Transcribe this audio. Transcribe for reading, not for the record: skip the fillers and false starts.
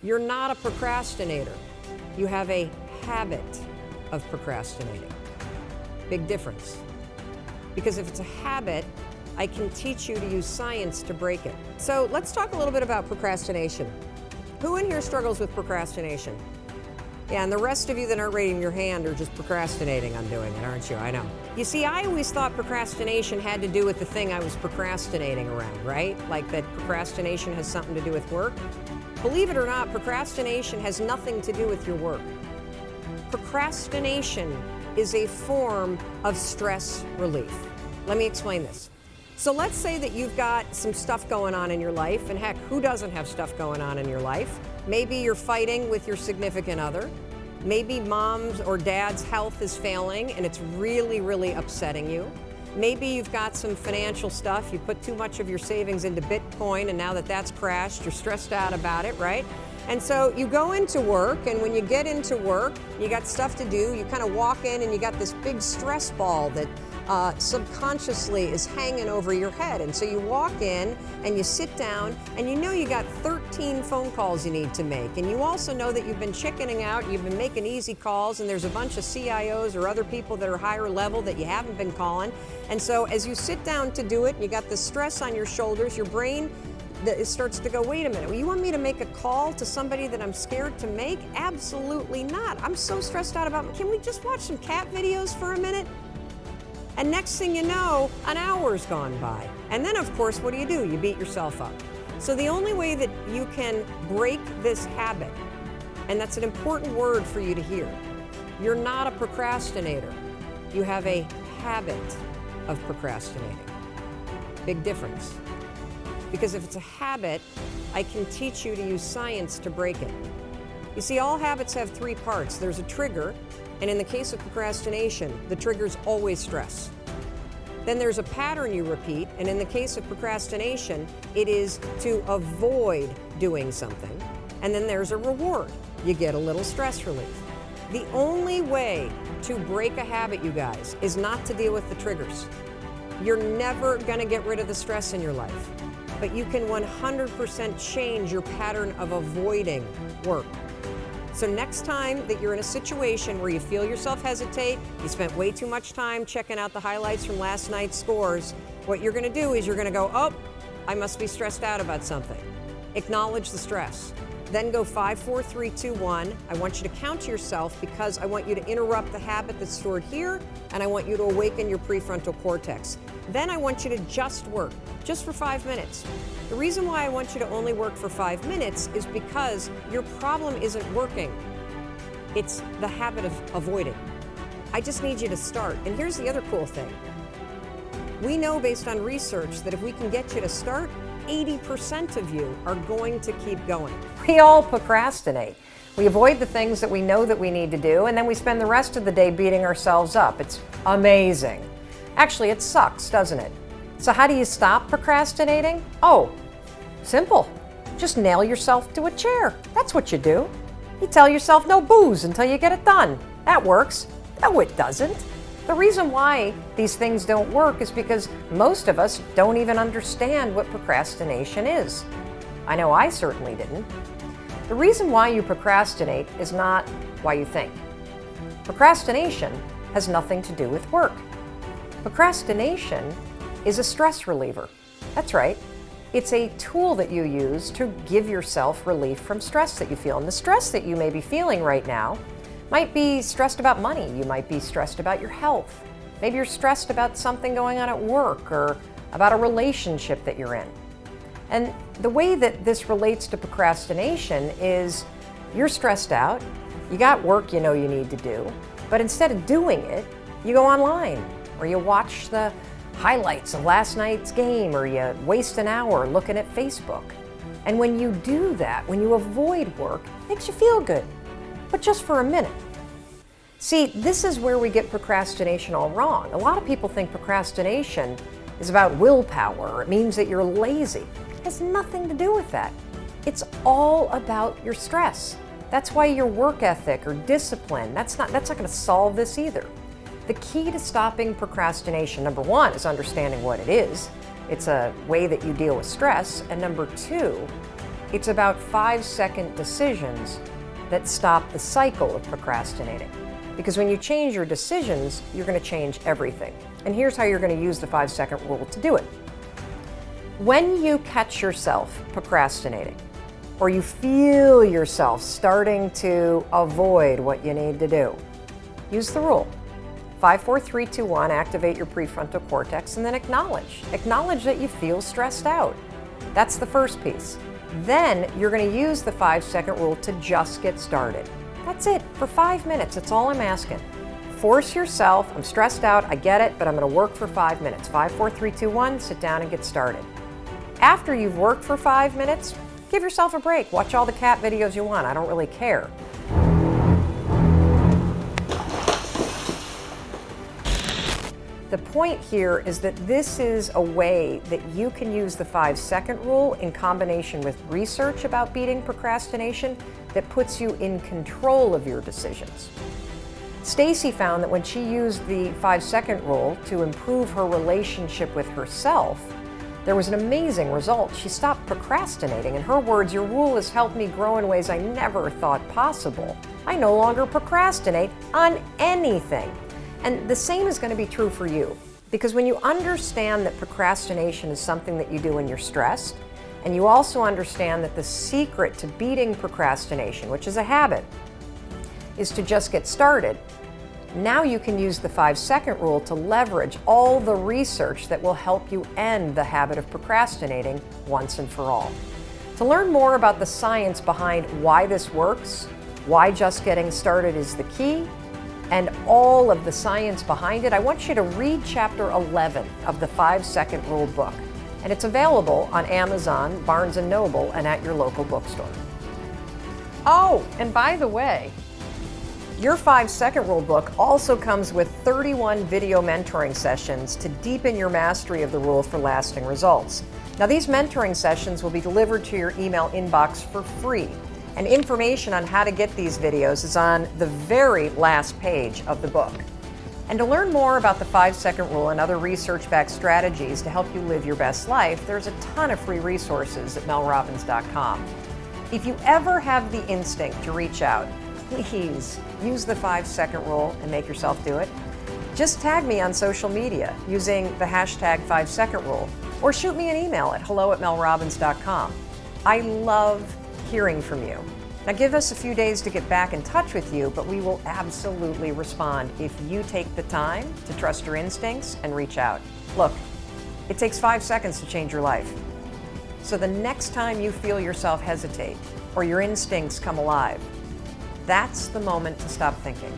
You're not a procrastinator. You have a habit of procrastinating. Big difference. Because if it's a habit, I can teach you to use science to break it. So let's talk a little bit about procrastination. Who in here struggles with procrastination? Yeah, and the rest of you that aren't raising your hand are just procrastinating on doing it, aren't you? I know. You see, I always thought procrastination had to do with the thing I was procrastinating around, right? Like that procrastination has something to do with work. Believe it or not, procrastination has nothing to do with your work. Procrastination is a form of stress relief. Let me explain this. So let's say that you've got some stuff going on in your life, and heck, who doesn't have stuff going on in your life? Maybe you're fighting with your significant other. Maybe mom's or dad's health is failing and it's really, really upsetting you. Maybe you've got some financial stuff. You put too much of your savings into Bitcoin, and now that that's crashed, you're stressed out about it, right? And so you go into work, and when you get into work, you got stuff to do. You kind of walk in and you got this big stress ball that subconsciously is hanging over your head. And so you walk in and you sit down, and you know you got 13 phone calls you need to make. And you also know that you've been chickening out, you've been making easy calls, and there's a bunch of CIOs or other people that are higher level that you haven't been calling. And so as you sit down to do it, you got the stress on your shoulders, your brain it starts to go, wait a minute, well, you want me to make a call to somebody that I'm scared to make? Absolutely not. I'm so stressed out about, can we just watch some cat videos for a minute? And next thing you know, an hour's gone by. And then, of course, what do? You beat yourself up. So the only way that you can break this habit, and that's an important word for you to hear, you're not a procrastinator. You have a habit of procrastinating. Big difference. Because if it's a habit, I can teach you to use science to break it. You see, all habits have three parts. There's a trigger, and in the case of procrastination, the trigger's always stress. Then there's a pattern you repeat, and in the case of procrastination, it is to avoid doing something. And then there's a reward. You get a little stress relief. The only way to break a habit, you guys, is not to deal with the triggers. You're never gonna get rid of the stress in your life, but you can 100% change your pattern of avoiding work. So next time that you're in a situation where you feel yourself hesitate, you spent way too much time checking out the highlights from last night's scores, what you're gonna do is you're gonna go, oh, I must be stressed out about something. Acknowledge the stress. Then go 5, 4, 3, 2, 1. I want you to count to yourself because I want you to interrupt the habit that's stored here, and I want you to awaken your prefrontal cortex. Then I want you to just work, just for 5 minutes. The reason why I want you to only work for 5 minutes is because your problem isn't working. It's the habit of avoiding. I just need you to start. And here's the other cool thing. We know based on research that if we can get you to start, 80% of you are going to keep going. We all procrastinate. We avoid the things that we know that we need to do, and then we spend the rest of the day beating ourselves up. It's amazing. Actually, it sucks, doesn't it? So how do you stop procrastinating? Oh, simple. Just nail yourself to a chair. That's what you do. You tell yourself no booze until you get it done. That works. No, it doesn't. The reason why these things don't work is because most of us don't even understand what procrastination is. I know I certainly didn't. The reason why you procrastinate is not why you think. Procrastination has nothing to do with work. Procrastination is a stress reliever. That's right. It's a tool that you use to give yourself relief from stress that you feel. And the stress that you may be feeling right now might be stressed about money. You might be stressed about your health. Maybe you're stressed about something going on at work or about a relationship that you're in. And the way that this relates to procrastination is you're stressed out, you got work you know you need to do, but instead of doing it, you go online or you watch the highlights of last night's game or you waste an hour looking at Facebook. And when you do that, when you avoid work, it makes you feel good, but just for a minute. See, this is where we get procrastination all wrong. A lot of people think procrastination is about willpower. It means that you're lazy. It has nothing to do with that. It's all about your stress. That's why your work ethic or discipline, that's not going to solve this either. The key to stopping procrastination, number one, is understanding what it is. It's a way that you deal with stress. And number two, It's about 5-second decisions that stop the cycle of procrastinating. Because when you change your decisions, you're going to change everything. And here's how you're going to use the 5-second rule to do it. When you catch yourself procrastinating, or you feel yourself starting to avoid what you need to do, use the rule. 5, 4, 3, 2, 1, activate your prefrontal cortex, and then acknowledge. Acknowledge that you feel stressed out. That's the first piece. Then you're going to use the 5-second rule to just get started. That's it, for 5 minutes, that's all I'm asking. Force yourself, I'm stressed out, I get it, but I'm going to work for 5 minutes. 5, 4, 3, 2, 1, sit down and get started. After you've worked for 5 minutes, give yourself a break. Watch all the cat videos you want. I don't really care. The point here is that this is a way that you can use the 5-second rule in combination with research about beating procrastination that puts you in control of your decisions. Stacy found that when she used the 5-second rule to improve her relationship with herself, there was an amazing result. She stopped procrastinating. In her words, "Your rule has helped me grow in ways I never thought possible. I no longer procrastinate on anything." And the same is going to be true for you. Because when you understand that procrastination is something that you do when you're stressed, and you also understand that the secret to beating procrastination, which is a habit, is to just get started, now you can use the 5-second rule to leverage all the research that will help you end the habit of procrastinating once and for all. To learn more about the science behind why this works, why just getting started is the key, and all of the science behind it, I want you to read Chapter 11 of the 5-second rule book. And it's available on Amazon, Barnes & Noble, and at your local bookstore. Oh, and by the way, your 5-second rule book also comes with 31 video mentoring sessions to deepen your mastery of the rule for lasting results. Now, these mentoring sessions will be delivered to your email inbox for free. And information on how to get these videos is on the very last page of the book. And to learn more about the 5-second rule and other research-backed strategies to help you live your best life, there's a ton of free resources at melrobbins.com. If you ever have the instinct to reach out, please use the 5-second rule and make yourself do it. Just tag me on social media using the hashtag 5-second rule, or shoot me an email at hello@melrobbins.com. I love hearing from you. Now, give us a few days to get back in touch with you, but we will absolutely respond if you take the time to trust your instincts and reach out. Look, it takes 5 seconds to change your life. So the next time you feel yourself hesitate or your instincts come alive, that's the moment to stop thinking.